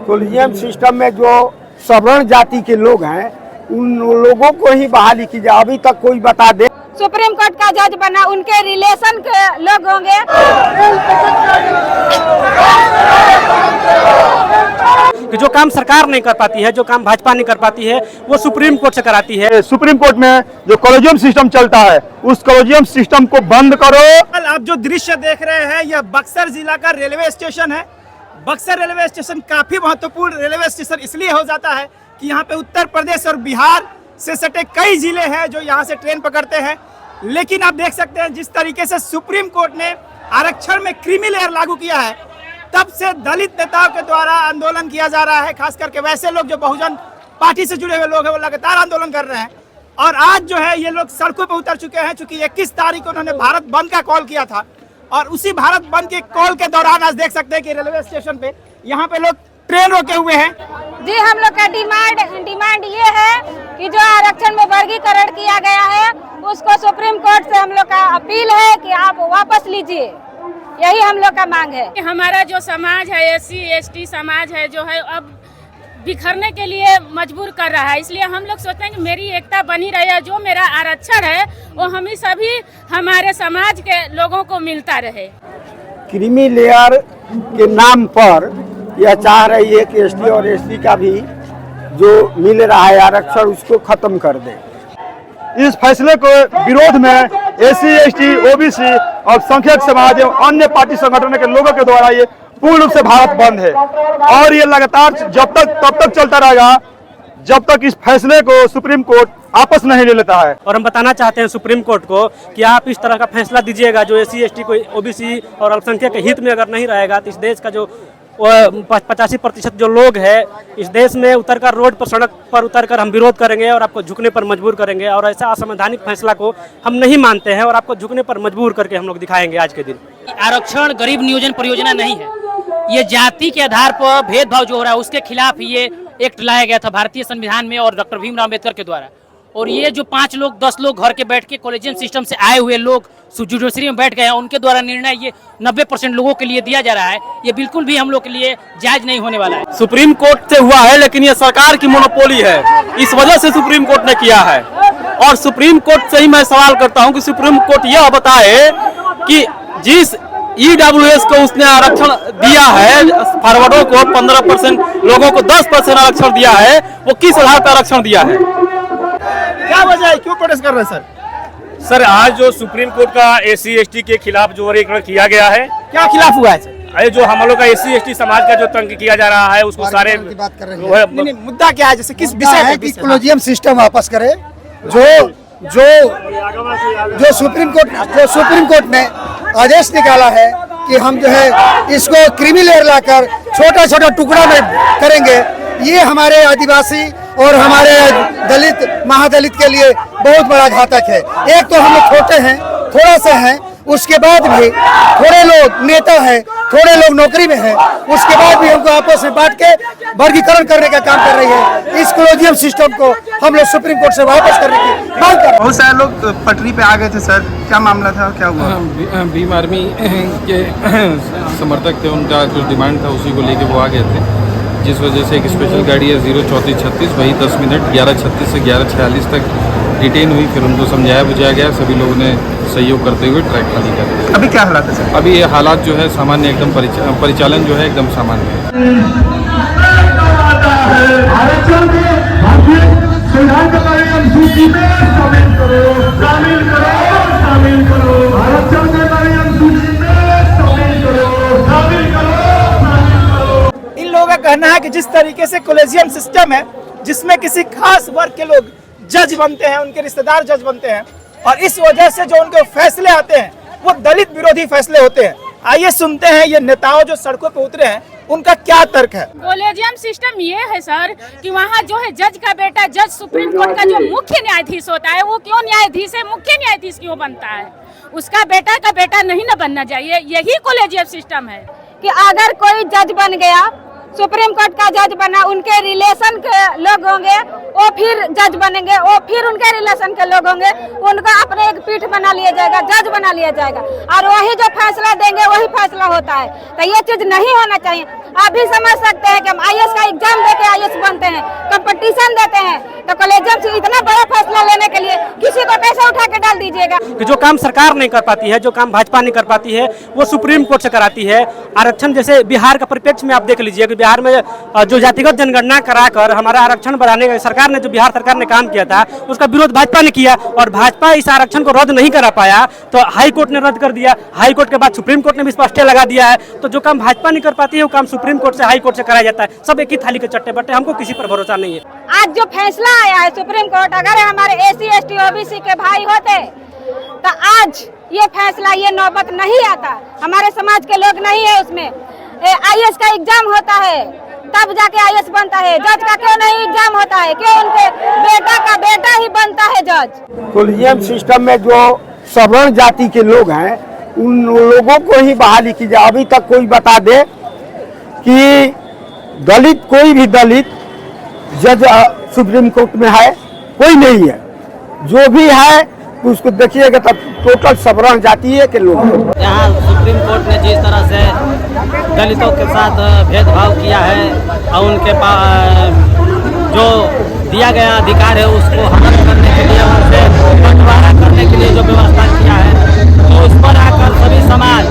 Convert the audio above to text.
Collegium system में जो सवर्ण जाति के लोग हैं उन लोगों को ही बहाली की जाए। अभी तक कोई बता दे। सुप्रीम कोर्ट का जज बना उनके रिलेशन के लोग होंगे। कि जो काम सरकार नहीं कर पाती है, जो काम भाजपा नहीं कर पाती है, वो सुप्रीम कोर्ट से कराती है। सुप्रीम कोर्ट में जो कॉलेजियम सिस्टम चलता है उस कॉलेजियम सिस्टम को बंद करो। आप जो दृश्य देख रहे हैं यह बक्सर जिला का रेलवे स्टेशन है। बक्सर रेलवे स्टेशन काफी महत्वपूर्ण रेलवे स्टेशन इसलिए हो जाता है कि यहाँ पे उत्तर प्रदेश और बिहार से सटे कई जिले हैं जो यहाँ से ट्रेन पकड़ते हैं। लेकिन आप देख सकते हैं जिस तरीके से सुप्रीम कोर्ट ने आरक्षण में क्रीमी लेयर लागू किया है, तब से दलित नेताओं के द्वारा आंदोलन किया जा रहा है। खास करके वैसे लोग जो बहुजन पार्टी से जुड़े हुए लोग हैं वो लगातार आंदोलन कर रहे हैं। और आज जो है ये लोग सड़कों पर उतर चुके हैं, चूंकि 21 तारीख को उन्होंने भारत बंद का कॉल किया था। और उसी भारत बंद के कॉल के दौरान आज देख सकते हैं कि रेलवे स्टेशन पे यहाँ पे लोग ट्रेन रोके हुए हैं। जी, हम लोग का डिमांड ये है कि जो आरक्षण में वर्गीकरण किया गया है उसको सुप्रीम कोर्ट से हम लोग का अपील है कि आप वापस लीजिए। यही हम लोग का मांग है। हमारा जो समाज है, SC ST समाज है, जो है अब बिखरने के लिए मजबूर कर रहा है। इसलिए हम लोग सोचते हैं कि मेरी एकता बनी रहे, जो मेरा आरक्षण है वो हम ही सभी हमारे समाज के लोगों को मिलता रहे। क्रीमी लेयर के नाम पर यह चाह रही है कि ST और SC का भी जो मिल रहा है आरक्षण उसको खत्म कर दे। इस फैसले को विरोध में SC ST OBC और संख्यक समाज एवं अन्य पार्टी संगठनों के लोगों के द्वारा ये पूर्ण रूप से भारत बंद है और ये लगातार तब तक चलता रहेगा जब तक इस फैसले को सुप्रीम कोर्ट वापस नहीं ले लेता है। और हम बताना चाहते हैं सुप्रीम कोर्ट को कि आप इस तरह का फैसला दीजिएगा जो SC ST को OBC और अल्पसंख्यक के हित में अगर नहीं रहेगा तो इस देश का जो 85% जो लोग हैं इस देश में उतरकर रोड पर, सड़क पर उतरकर हम विरोध करेंगे और आपको झुकने पर मजबूर करेंगे। और ऐसा असंवैधानिक फैसला को हम नहीं मानते हैं और आपको झुकने पर मजबूर करके हम लोग दिखाएंगे आज के दिन। आरक्षण गरीब नियोजन परियोजना नहीं है, ये जाति के आधार पर भेदभाव जो हो रहा है उसके खिलाफ ये एक्ट लाया गया था भारतीय संविधान में और डॉक्टर भीमराव अम्बेडकर के द्वारा। और ये जो 5 लोग 10 लोग घर के बैठ के कॉलेजियम सिस्टम से आए हुए लोग जुडिशरी में बैठ गए हैं, उनके द्वारा निर्णय ये 90% लोगों के लिए दिया जा रहा है, ये बिल्कुल भी हम लोग के लिए जायज नहीं होने वाला है। सुप्रीम कोर्ट से हुआ है लेकिन ये सरकार की मोनोपोली है, इस वजह से सुप्रीम कोर्ट ने किया है। और सुप्रीम कोर्ट से ही मैं सवाल करता हूँ कि सुप्रीम कोर्ट यह बताए कि जिस EWS को उसने आरक्षण दिया है, फॉरवर्डों को 15%, लोगों को 10% आरक्षण दिया है, वो किस आधार पर आरक्षण दिया है? क्या वजह है, क्यों प्रोटेस्ट कर रहे हैं सर? आज जो सुप्रीम कोर्ट का SC ST के खिलाफ जो वर्गीकरण किया गया है, क्या खिलाफ हुआ है? अरे जो हम लोग का SC ST समाज का जो तंग किया जा रहा है उसको सारे बात कर रहे हैं। मुद्दा क्या है, जैसे किस विषय है कि कॉलेजियम सिस्टम वापस करे जो सुप्रीम कोर्ट ने आदेश निकाला है कि हम जो है इसको क्रीमी लेयर लाकर छोटा छोटा टुकड़ा में करेंगे। ये हमारे आदिवासी और हमारे दलित महादलित के लिए बहुत बड़ा घातक है। एक तो हम लोग छोटे हैं, थोड़ा सा हैं, उसके बाद भी थोड़े लोग नेता हैं, थोड़े लोग नौकरी में हैं, उसके बाद भी हमको आपस में बांट के वर्गीकरण करने का काम कर रही है। इस कॉलेजियम सिस्टम को हम लोग सुप्रीम कोर्ट से वापस करने की मांग कर रहे हैं। बहुत सारे लोग पटरी पे आ गए थे सर, क्या मामला था, क्या हुआ? भीम आर्मी के समर्थक थे, उनका कुछ डिमांड था, उसी को लेके वो आ गए थे, जिस वजह से एक स्पेशल गाड़ी है 03436 वही 10 मिनट 11:36 से 11:46 तक डिटेन हुई। फिर उनको समझाया बुझाया गया, सभी लोगों ने सहयोग करते हुए ट्रैक खाली कर दिया। अभी क्या हालात है सर? अभी ये हालात जो है सामान्य, एकदम परिचालन जो है एकदम सामान्य है। कहना है कि जिस तरीके से कॉलेजियम सिस्टम है जिसमें किसी खास वर्ग के लोग जज बनते हैं, उनके रिश्तेदार जज बनते हैं, और इस वजह से जो उनके फैसले आते हैं वो दलित विरोधी फैसले होते हैं। आइए सुनते हैं ये नेताओं जो सड़कों पे उतरे हैं उनका क्या तर्क है। कॉलेजियम सिस्टम ये है सर कि वहाँ जो है जज का बेटा, जज सुप्रीम कोर्ट का जो मुख्य न्यायाधीश होता है वो क्यों न्यायाधीश है, मुख्य न्यायाधीश क्यों बनता है? उसका बेटा का बेटा नहीं ना बनना चाहिए। यही कॉलेजियम सिस्टम है कि अगर कोई जज बन गया, सुप्रीम कोर्ट का जज बना, उनके रिलेशन के लोग होंगे, वो फिर जज बनेंगे, वो फिर उनके रिलेशन के लोग होंगे, उनका अपने एक पीठ बना लिया जाएगा, जज बना लिया जाएगा, और वही जो फैसला देंगे वही फैसला फैसला होता है, तो ये चीज नहीं होना चाहिए। आप भी समझ सकते हैं कि हम IAS का एग्जाम देके IAS बनते हैं, कंपटीशन देते हैं, तो कॉलेजियम से इतना बड़ा फैसला लेने के लिए किसी को कैसे उठा के डाल दीजिएगा। कि जो काम सरकार नहीं कर पाती है, जो काम भाजपा नहीं कर पाती है, वो सुप्रीम कोर्ट से कराती है। आरक्षण जैसे बिहार का परिप्रेक्ष्य में आप देख लीजिए कि बिहार में जो जातिगत जनगणना कराकर हमारा आरक्षण बढ़ाने का सरकार ने, जो बिहार सरकार ने काम किया था, उसका विरोध भाजपा ने किया और भाजपा इस आरक्षण को रद्द नहीं करा पाया, तो हाई कोर्ट ने रद्द कर दिया। हाई कोर्ट के बाद सुप्रीम कोर्ट ने भी स्पष्ट लगा दिया है। तो जो काम भाजपा नहीं कर पाती है, वो काम सुप्रीम कोर्ट से, हाई कोर्ट से कराया जाता है। सब एक ही थाली के चट्टे बट्टे, हमको किसी पर भरोसा नहीं है। आज जो फैसला आया है सुप्रीम कोर्ट, अगर हमारे SC ST OBC के भाई होते तो आज ये फैसला, ये नौबत नहीं आता। हमारे समाज के लोग नहीं है उसमें। IAS का एग्जाम होता है तब जाके IAS बनता है, जज का क्यों नहीं एग्जाम होता है? क्यों उनके बेटा का बेटा ही बनता है जज? कॉलेजियम सिस्टम में जो सवर्ण जाति के लोग हैं, उन लोगों को ही बहाली की जाए। अभी तक कोई बता दे कि दलित, कोई भी दलित जज सुप्रीम कोर्ट में है? कोई नहीं है। जो भी है तो उसको देखिएगा तब टोटल सवर्ण जातीय के लोग। यहाँ सुप्रीम कोर्ट ने जिस तरह से दलितों के साथ भेदभाव किया है और उनके जो दिया गया अधिकार है उसको हनन करने के लिए, उनसे बंटवारा करने के लिए जो व्यवस्था किया है, तो उस पर आकर सभी समाज